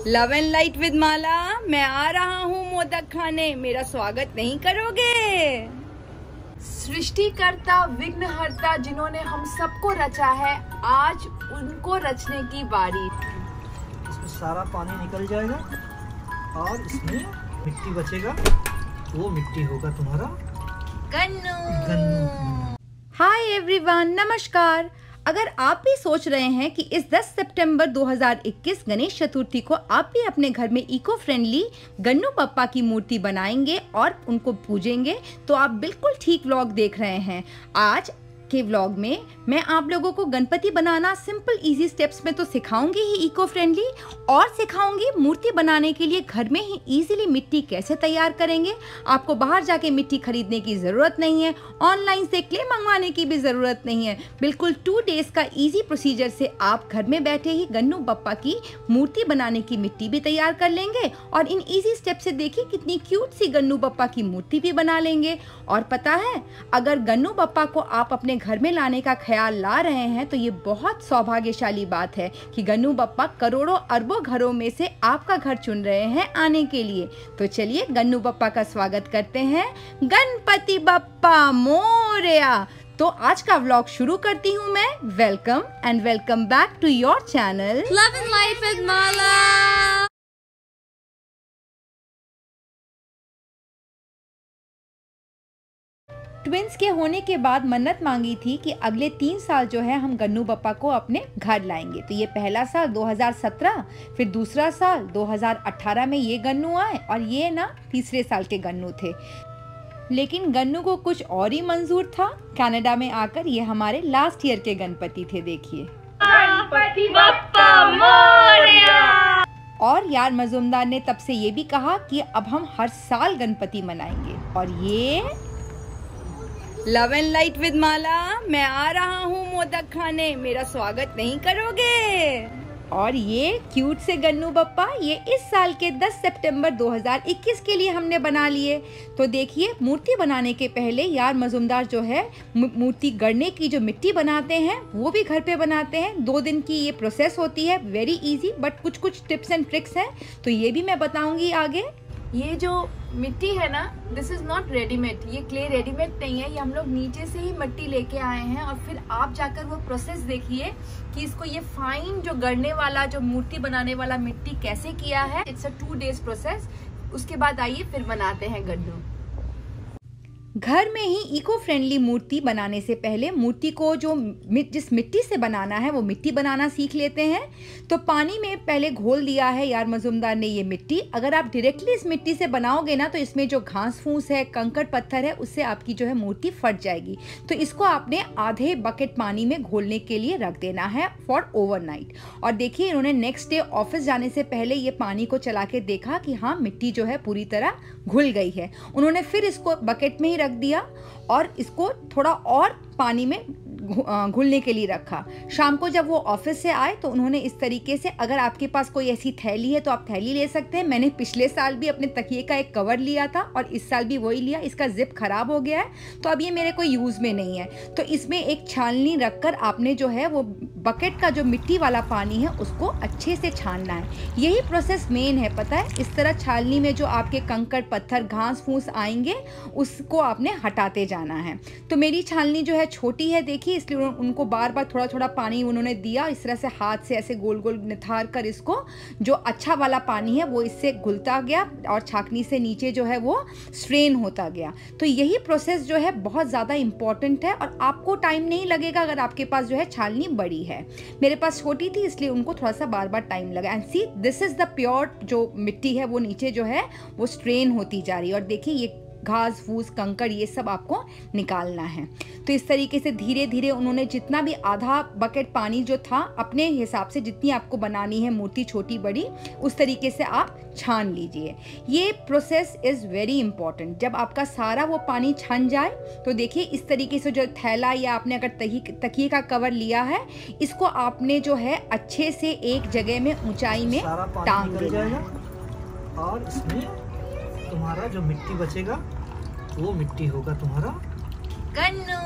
Love and light with माला, मैं आ रहा हूँ मोदक खाने, मेरा स्वागत नहीं करोगे? सृष्टिकर्ता विघ्नहर्ता जिन्होंने हम सबको रचा है, आज उनको रचने की बारी। इसमें सारा पानी निकल जाएगा और इसमें मिट्टी बचेगा, वो मिट्टी होगा तुम्हारा गन्नू। हाय एवरीवन, नमस्कार। अगर आप भी सोच रहे हैं कि इस 10 सितंबर 2021 गणेश चतुर्थी को आप भी अपने घर में इको फ्रेंडली गन्नू पप्पा की मूर्ति बनाएंगे और उनको पूजेंगे, तो आप बिल्कुल ठीक व्लॉग देख रहे हैं। आज के व्लॉग में मैं आप लोगों को गणपति बनाना सिंपल इजी स्टेप्स में तो सिखाऊंगी ही इको फ्रेंडली, और सिखाऊंगी मूर्ति बनाने के लिए घर में ही इजीली मिट्टी कैसे तैयार करेंगे। आपको बाहर जाके मिट्टी खरीदने की ज़रूरत नहीं है, ऑनलाइन से क्ले मंगवाने की भी ज़रूरत नहीं है। बिल्कुल 2 डेज का इजी प्रोसीजर से आप घर में बैठे ही गन्नू पप्पा की मूर्ति बनाने की मिट्टी भी तैयार कर लेंगे और इन ईजी स्टेप से देखिए कितनी क्यूट सी गन्नू पप्पा की मूर्ति भी बना लेंगे। और पता है, अगर गन्नू पप्पा को आप अपने घर में लाने का ख्याल ला रहे हैं तो ये बहुत सौभाग्यशाली बात है कि गन्नू पप्पा करोड़ों अरबों घरों में से आपका घर चुन रहे हैं आने के लिए। तो चलिए गन्नू पप्पा का स्वागत करते हैं। गणपति बप्पा मोरया। तो आज का व्लॉग शुरू करती हूँ मैं। Welcome and welcome back to your channel love and life with Mala. Twins के होने के बाद मन्नत मांगी थी कि अगले 3 साल जो है हम गन्नू पप्पा को अपने घर लाएंगे। तो ये पहला साल 2017, फिर दूसरा साल 2018 में ये गन्नू आए और ये ना तीसरे साल के गन्नू थे। लेकिन गन्नू को कुछ और ही मंजूर था। कनाडा में आकर ये हमारे लास्ट ईयर के गणपति थे। देखिए गणपति बप्पा मोरया। और यार मजूमदार ने तब से ये भी कहा कि अब हम हर साल गणपति मनाएंगे। और ये लव एंड लाइट विद माला, मैं आ रहा हूँ मोदक खाने, मेरा स्वागत नहीं करोगे? और ये क्यूट से गन्नू पप्पा ये इस साल के 10 सितंबर 2021 के लिए हमने बना लिए। तो देखिए, मूर्ति बनाने के पहले यार मजूमदार जो है मूर्ति गढ़ने की जो मिट्टी बनाते हैं वो भी घर पे बनाते हैं। 2 दिन की ये प्रोसेस होती है, वेरी इजी, बट कुछ टिप्स एंड ट्रिक्स हैं तो ये भी मैं बताऊंगी आगे। ये जो मिट्टी है ना, दिस इज नॉट रेडीमेड, ये क्ले रेडीमेड नहीं है, ये हम लोग नीचे से ही मिट्टी लेके आए हैं। और फिर आप जाकर वो प्रोसेस देखिए कि इसको ये फाइन जो गढ़ने वाला, जो मूर्ति बनाने वाला मिट्टी कैसे किया है। It's a 2 days process. उसके बाद आइए फिर बनाते हैं गन्नू। घर में ही इको फ्रेंडली मूर्ति बनाने से पहले मूर्ति को जो जिस मिट्टी से बनाना है वो मिट्टी बनाना सीख लेते हैं। तो पानी में पहले घोल दिया है यार मजूमदार ने ये मिट्टी। अगर आप डायरेक्टली इस मिट्टी से बनाओगे ना तो इसमें जो घास फूस है, कंकड़ पत्थर है, उससे आपकी जो है मूर्ति फट जाएगी। तो इसको आपने आधे बकेट पानी में घोलने के लिए रख देना है फॉर ओवरनाइट। और देखिए, इन्होंने नेक्स्ट डे ऑफिस जाने से पहले ये पानी को चला के देखा कि हाँ मिट्टी जो है पूरी तरह घुल गई है। उन्होंने फिर इसको बकेट में ही रख दिया और इसको थोड़ा और पानी में घुलने के लिए रखा। शाम को जब वो ऑफिस से आए तो उन्होंने इस तरीके से, अगर आपके पास कोई ऐसी थैली है तो आप थैली ले सकते हैं। मैंने पिछले साल भी अपने तकिए का एक कवर लिया था और इस साल भी वही लिया। इसका जिप खराब हो गया है तो अब ये मेरे को यूज में नहीं है। तो इसमें एक छाननी रखकर आपने जो है वो बकेट का जो मिट्टी वाला पानी है उसको अच्छे से छानना है। यही प्रोसेस मेन है, पता है। इस तरह छाननी में जो आपके कंकड़ पत्थर घास फूस आएंगे उसको आपने हटाते जाना है। तो मेरी छाननी जो है छोटी है, देखिए, इसलिए उनको बार बार थोड़ा थोड़ा पानी उन्होंने दिया। इस तरह से हाथ से ऐसे गोल गोल निथार कर इसको, जो अच्छा वाला पानी है वो इससे घुलता गया और छाकनी से नीचे जो है वो स्ट्रेन होता गया। तो यही प्रोसेस जो है बहुत ज़्यादा इंपॉर्टेंट है और आपको टाइम नहीं लगेगा अगर आपके पास जो है छाननी बड़ी है। मेरे पास छोटी थी इसलिए उनको थोड़ा सा बार बार टाइम लगा। And see, this is the pure जो मिट्टी है वो नीचे जो है वो स्ट्रेन होती जा रही है। और देखिए, ये घास फूस कंकड़ ये सब आपको निकालना है। तो इस तरीके से धीरे धीरे उन्होंने जितना भी आधा बकेट पानी जो था अपने हिसाब से, जितनी आपको बनानी है मूर्ति छोटी बड़ी, उस तरीके से आप छान लीजिए। ये प्रोसेस इज़ वेरी इंपॉर्टेंट। जब आपका सारा वो पानी छन जाए तो देखिए इस तरीके से जो थैला या आपने अगर तकिए का कवर लिया है, इसको आपने जो है अच्छे से एक जगह में ऊंचाई में टांग देना है। और इसमें तुम्हारा जो मिट्टी बचेगा वो मिट्टी होगा तुम्हारा गन्नू।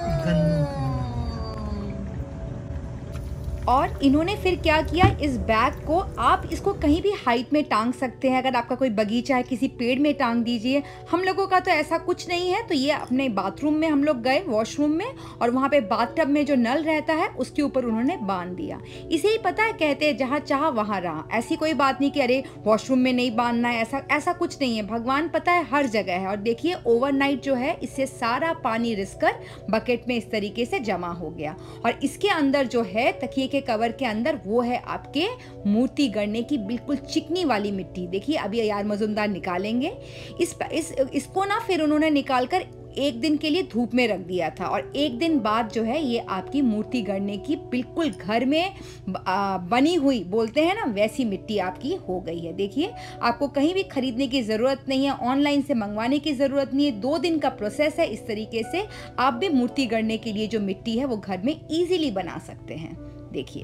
और इन्होंने फिर क्या किया, इस बैग को आप इसको कहीं भी हाइट में टांग सकते हैं। अगर आपका कोई बगीचा है, किसी पेड़ में टांग दीजिए। हम लोगों का तो ऐसा कुछ नहीं है, तो ये अपने बाथरूम में हम लोग गए, वॉशरूम में, और वहाँ पे बाथटब में जो नल रहता है उसके ऊपर उन्होंने बांध दिया। इसे ही पता है, कहते हैं जहाँ चाह वहाँ रहा। ऐसी कोई बात नहीं कि अरे वॉशरूम में नहीं बांधना है, ऐसा कुछ नहीं है। भगवान पता है हर जगह है। और देखिए ओवरनाइट जो है, इससे सारा पानी रिसकर बकेट में इस तरीके से जमा हो गया। और इसके अंदर जो है तकिए के कवर के अंदर, वो है आपके मूर्ति गढ़ने की बिल्कुल चिकनी वाली मिट्टी। देखिए अभी यार मजुमदार निकालेंगे इसको ना, फिर उन्होंने निकालकर एक दिन के लिए धूप में रख दिया था। और एक दिन बाद जो है ये आपकी मूर्ति गढ़ने की बिल्कुल घर में बनी हुई, बोलते हैं ना, वैसी मिट्टी आपकी हो गई है। देखिए आपको कहीं भी खरीदने की ज़रूरत नहीं है, ऑनलाइन से मंगवाने की ज़रूरत नहीं है। 2 दिन का प्रोसेस है। इस तरीके से आप भी मूर्ति गढ़ने के लिए जो मिट्टी है वो घर में ईजिली बना सकते हैं। देखिए,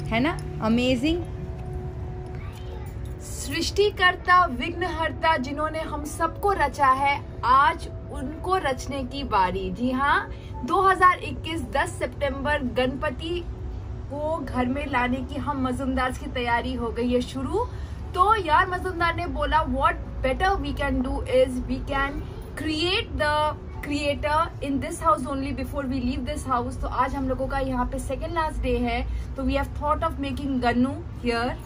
है ना अमेजिंग। सृष्टिकर्ता, विघ्नहर्ता, जिन्होंने हम सबको रचा है, आज उनको रचने की बारी। जी हाँ, 2021 10 सितंबर गणपति को घर में लाने की हम मजुमदार की तैयारी हो गई है शुरू। तो यार मजुमदार ने बोला what better we can do is we can create the creator in this house only before we leave this house. तो आज हम लोगों का यहाँ पे सेकेंड लास्ट डे है, तो we have thought of making Gannu here.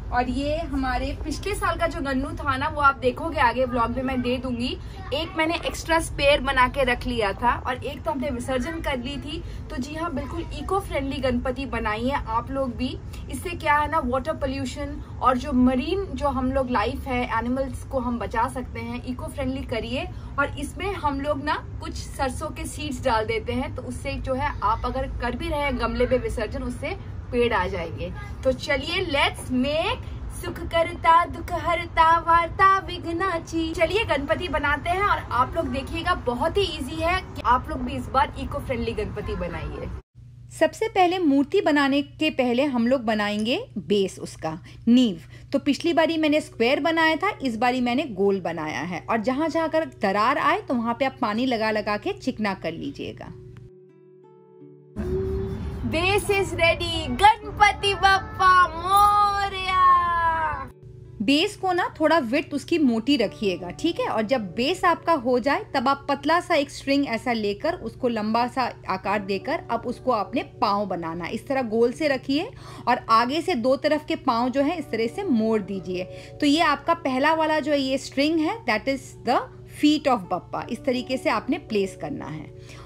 और ये हमारे पिछले साल का जो गन्नू था ना, वो आप देखोगे आगे व्लॉग में मैं दे दूंगी। एक मैंने एक्स्ट्रा स्पेयर बना के रख लिया था और एक तो हमने विसर्जन कर ली थी। तो जी हाँ, बिल्कुल इको फ्रेंडली गणपति बनाई है आप लोग भी। इससे क्या है ना, वाटर पोल्यूशन और जो मरीन जो हम लोग लाइफ है, एनिमल्स को हम बचा सकते हैं। इको फ्रेंडली करिए। और इसमें हम लोग ना कुछ सरसों के सीड्स डाल देते हैं, तो उससे जो है आप अगर कर भी रहे हैं गमले पे विसर्जन, उससे पेड़ आ जाएंगे। तो चलिए लेट्स मेक सुख करता दुख हरता वार्ता विघ्नाची। चलिए गणपति बनाते हैं। और आप लोग देखिएगा बहुत ही इजी है कि आप लोग भी इस बार इको फ्रेंडली गणपति बनाइए। सबसे पहले मूर्ति बनाने के पहले हम लोग बनाएंगे बेस, उसका नींव। तो पिछली बारी मैंने स्क्वायर बनाया था, इस बारी मैंने गोल बनाया है। और जहां जहां अगर दरार आए तो वहां पे आप पानी लगा लगा के चिकना कर लीजिएगा। Base is ready. Ganpati Bappa Morya. Base को ना थोड़ा विड्थ उसकी मोटी रखिएगा, ठीक है। और जब बेस आपका हो जाए तब आप पतला सा एक स्ट्रिंग ऐसा लेकर उसको लंबा सा आकार देकर अब उसको अपने पाँव बनाना। इस तरह गोल से रखिए और आगे से 2 तरफ के पाँव जो है इस तरह से मोड़ दीजिए। तो ये आपका पहला वाला जो ये स्ट्रिंग है, that is the feet of Bappa. इस तरीके से आपने प्लेस करना है।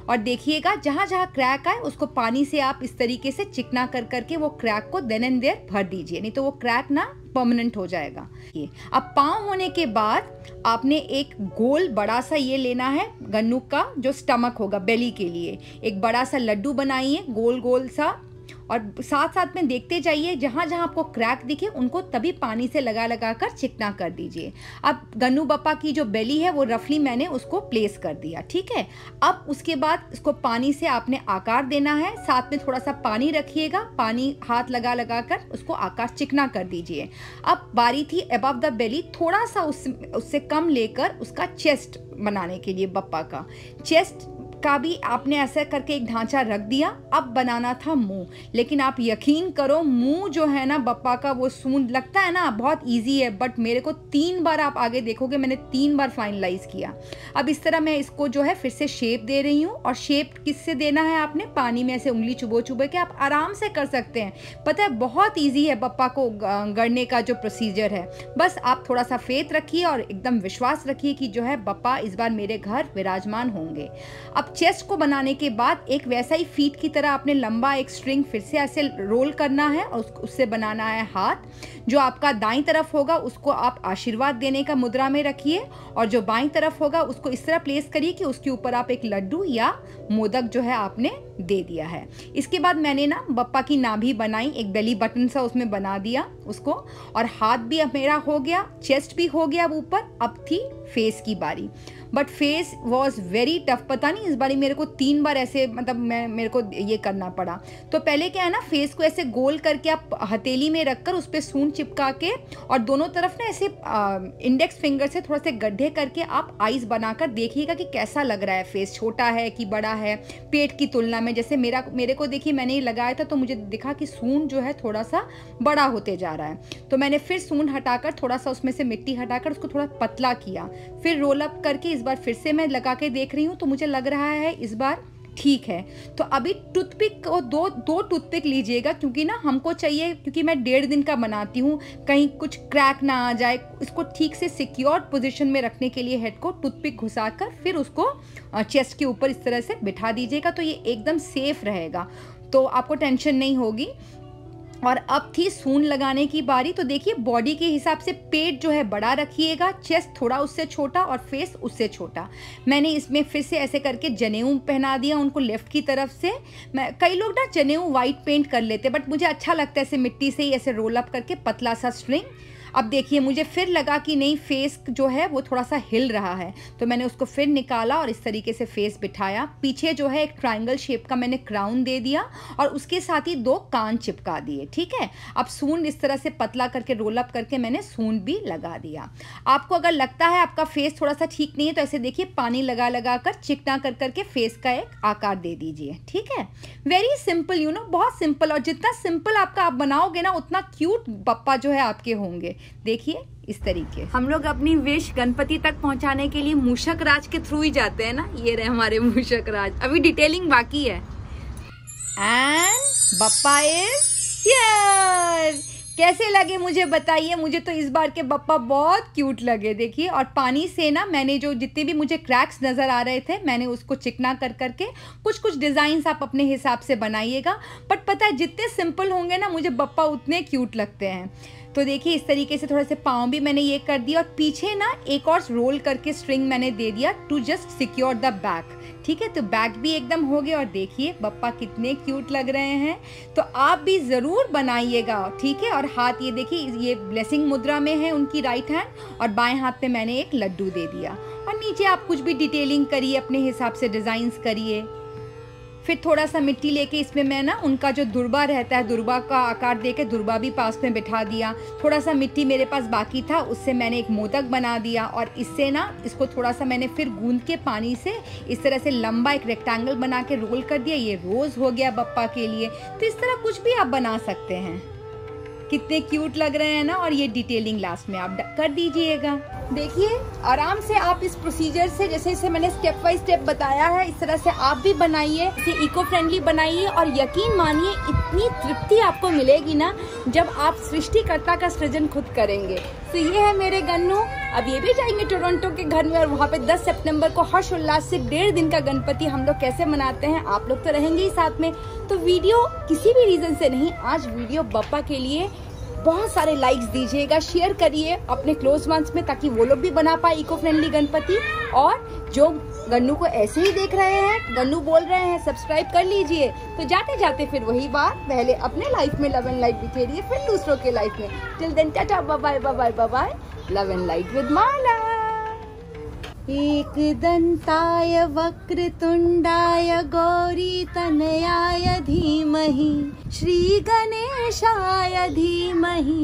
और देखिएगा जहां जहां क्रैक आए उसको पानी से आप इस तरीके से चिकना कर करके वो क्रैक को देन एंड देयर भर दीजिए, नहीं तो वो क्रैक ना परमानेंट हो जाएगा। ये अब पाँव होने के बाद आपने एक गोल बड़ा सा ये लेना है, गन्नू का जो स्टमक होगा बेली के लिए। एक बड़ा सा लड्डू बनाइए गोल गोल सा, और साथ साथ में देखते जाइए जहाँ जहाँ आपको क्रैक दिखे उनको तभी पानी से लगा लगा कर चिकना कर दीजिए। अब गन्नू बप्पा की जो बेली है वो रफली मैंने उसको प्लेस कर दिया, ठीक है। अब उसके बाद इसको पानी से आपने आकार देना है, साथ में थोड़ा सा पानी रखिएगा, पानी हाथ लगा लगा कर उसको आकार चिकना कर दीजिए। अब बारी थी अबव द बेली, थोड़ा सा उससे कम लेकर उसका चेस्ट बनाने के लिए बप्पा का चेस्ट का भी आपने ऐसा करके एक ढांचा रख दिया। अब बनाना था मुंह, लेकिन आप यकीन करो मुंह जो है ना बप्पा का, वो सूंड लगता है ना बहुत इजी है, बट मेरे को 3 बार, आप आगे देखोगे मैंने 3 बार फाइनलाइज किया। अब इस तरह मैं इसको जो है फिर से शेप दे रही हूँ। और शेप किससे देना है, आपने पानी में ऐसे उंगली चुबो चुबो के आप आराम से कर सकते हैं। पता है बहुत ईजी है बप्पा को गढ़ने का जो प्रोसीजर है। बस आप थोड़ा सा फेथ रखिए और एकदम विश्वास रखिए कि जो है बप्पा इस बार मेरे घर विराजमान होंगे। अब चेस्ट को बनाने के बाद एक वैसा ही फीट की तरह आपने लंबा एक स्ट्रिंग फिर से ऐसे रोल करना है और उससे बनाना है हाथ। जो आपका दाईं तरफ होगा उसको आप आशीर्वाद देने का मुद्रा में रखिए, और जो बाईं तरफ होगा उसको इस तरह प्लेस करिए कि उसके ऊपर आप एक लड्डू या मोदक जो है आपने दे दिया है। इसके बाद मैंने ना बप्पा की नाभि बनाई, एक बेली बटन सा उसमें बना दिया। उसको, और हाथ भी अब मेरा हो गया, चेस्ट भी हो गया अब ऊपर। अब थी फेस की बारी, but face was very tough. पता नहीं इस बारी मेरे को 3 बार ऐसे मतलब मेरे को ये करना पड़ा। तो पहले क्या है ना, फेस को ऐसे गोल करके आप हथेली में रखकर उस पर सून चिपका के और दोनों तरफ ना ऐसे इंडेक्स फिंगर से थोड़ा से गड्ढे करके आप आईज बनाकर देखिएगा कि कैसा लग रहा है, फेस छोटा है कि बड़ा है पेट की तुलना में। जैसे मेरे को देखिए, मैंने ये लगाया था तो मुझे दिखा कि सून जो है थोड़ा सा बड़ा होते जा रहा है। तो मैंने फिर सून हटाकर थोड़ा सा उसमें से मिट्टी हटाकर उसको थोड़ा पतला किया, फिर रोल अप करके इस बार फिर से मैं लगा के देख रही हूँ। तो मुझे लग रहा है इस बार ठीक है। तो अभी टूथपिक को दो टूथपिक लीजिएगा, क्योंकि ना हमको चाहिए, क्योंकि मैं 1.5 दिन का बनाती हूँ, कहीं कुछ क्रैक ना आ जाए। इसको ठीक से सिक्योर पोजीशन में रखने के लिए हेड को टूथपिक घुसाकर फिर उसको चेस्ट के ऊपर इस तरह से बिठा दीजिएगा, तो ये एकदम सेफ रहेगा, तो आपको टेंशन नहीं होगी। और अब थी सून लगाने की बारी। तो देखिए, बॉडी के हिसाब से पेट जो है बड़ा रखिएगा, चेस्ट थोड़ा उससे छोटा और फेस उससे छोटा। मैंने इसमें फिर से ऐसे करके जनेऊ पहना दिया उनको लेफ्ट की तरफ से। कई लोग ना जनेऊ वाइट पेंट कर लेते, बट मुझे अच्छा लगता है ऐसे मिट्टी से ही ऐसे रोल अप करके पतला सा स्ट्रिंग। अब देखिए, मुझे फिर लगा कि नहीं, फेस जो है वो थोड़ा सा हिल रहा है, तो मैंने उसको फिर निकाला और इस तरीके से फेस बिठाया। पीछे जो है एक ट्रायंगल शेप का मैंने क्राउन दे दिया और उसके साथ ही 2 कान चिपका दिए। ठीक है, अब सूंड इस तरह से पतला करके रोल अप करके मैंने सूंड भी लगा दिया। आपको अगर लगता है आपका फेस थोड़ा सा ठीक नहीं है, तो ऐसे देखिए पानी लगा लगा कर चिकना कर करके फेस का एक आकार दे दीजिए। ठीक है, वेरी सिंपल, यू नो, बहुत सिंपल। और जितना सिंपल आपका आप बनाओगे ना, उतना क्यूट बप्पा जो है आपके होंगे। देखिए इस तरीके हम लोग अपनी विश गणपति तक पहुंचाने के लिए मूषक राज के थ्रू ही जाते हैं ना। ये रहे हमारे मूषक राज, अभी डिटेलिंग बाकी है। And Bappa is here. कैसे लगे मुझे बताइए। मुझे तो इस बार के बप्पा बहुत क्यूट लगे। देखिए, और पानी से ना मैंने जो जितने भी मुझे क्रैक्स नज़र आ रहे थे, मैंने उसको चिकना कर करके कुछ डिज़ाइंस आप अपने हिसाब से बनाइएगा। बट पता है, जितने सिंपल होंगे ना, मुझे बप्पा उतने क्यूट लगते हैं। तो देखिए, इस तरीके से थोड़ा से पाँव भी मैंने ये कर दिया, और पीछे ना एक और रोल करके स्ट्रिंग मैंने दे दिया to just secure the back. ठीक है, तो बैक भी एकदम हो गया। और देखिए बप्पा कितने क्यूट लग रहे हैं, तो आप भी ज़रूर बनाइएगा। ठीक है, और हाथ ये देखिए, ये ब्लेसिंग मुद्रा में है उनकी राइट हैंड, और बाएं हाथ पे मैंने एक लड्डू दे दिया। और नीचे आप कुछ भी डिटेलिंग करिए, अपने हिसाब से डिज़ाइंस करिए। फिर थोड़ा सा मिट्टी लेके इसमें मैं ना उनका जो दुर्बा रहता है, दुर्बा का आकार देके दुर्बा भी पास में बिठा दिया। थोड़ा सा मिट्टी मेरे पास बाकी था, उससे मैंने एक मोदक बना दिया, और इससे ना इसको थोड़ा सा मैंने फिर गूंद के पानी से इस तरह से लंबा एक रेक्टेंगल बना के रोल कर दिया। ये रोज़ हो गया बप्पा के लिए। तो इस तरह कुछ भी आप बना सकते हैं। कितने क्यूट लग रहे हैं ना। और ये डिटेलिंग लास्ट में आप कर दीजिएगा। देखिए, आराम से आप इस प्रोसीजर से, जैसे मैंने स्टेप बाय स्टेप बताया है, इस तरह से आप भी बनाइए, इसे इको फ्रेंडली बनाइए। और यकीन मानिए, इतनी तृप्ति आपको मिलेगी ना जब आप सृष्टिकर्ता का सृजन खुद करेंगे। तो ये है मेरे गन्नू। अब ये भी जाएंगे टोरंटो के घर में, और वहाँ पे 10 सितंबर को हर्ष उल्लास से 1.5 दिन का गणपति हम लोग कैसे मनाते हैं, आप लोग तो रहेंगे ही साथ में। तो वीडियो किसी भी रीजन से नहीं, आज वीडियो बप्पा के लिए बहुत सारे लाइक्स दीजिएगा, शेयर करिए अपने क्लोज वंस में, ताकि वो लोग भी बना पाए इको फ्रेंडली गणपति। और जो गन्नू को ऐसे ही देख रहे हैं, गन्नू बोल रहे हैं सब्सक्राइब कर लीजिए। तो जाते जाते फिर वही बात, पहले अपने लाइफ में लव एंड लाइट बिखेरिए, फिर दूसरों के लाइफ में। Till then tata, bye bye bye bye, love and light with Mala. एकदन्ताय वक्रतुंडाय गौरी तनयाय धीमहि, श्री गणेशाय धीमहि।